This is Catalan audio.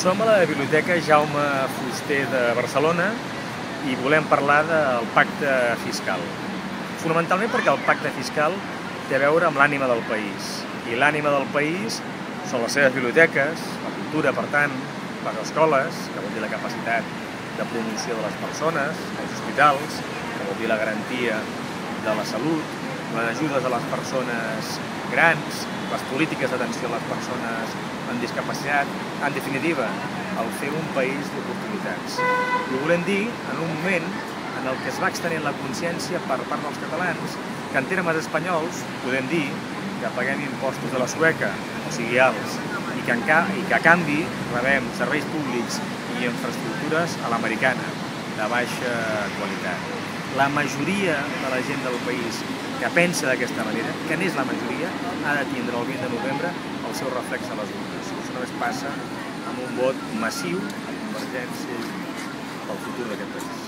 Som a la Biblioteca Jaume Fuster de Barcelona i volem parlar del pacte fiscal. Fonamentalment perquè el pacte fiscal té a veure amb l'ànima del país. I l'ànima del país són les seves biblioteques, la cultura, per tant, les escoles, que vol dir la capacitat de promoció de les persones, els hospitals, que vol dir la garantia de la salut, les ajudes a les persones grans, les polítiques d'atenció a les persones amb discapacitat, en definitiva, el fer un país d'oportunitats. I ho volem dir en un moment en el que es va extenent la consciència per part dels catalans que en termes espanyols podem dir que paguem impostos de la sueca, o sigui alts, i que a canvi rebem serveis públics i infraestructures a l'americana, de baixa qualitat. La majoria de la gent del país que pensa d'aquesta manera, que n'és la majoria, ha de tindre el 20 de novembre el seu reflex a les urnes. Això només passa amb un vot massiu de Convergència pel futur d'aquest país.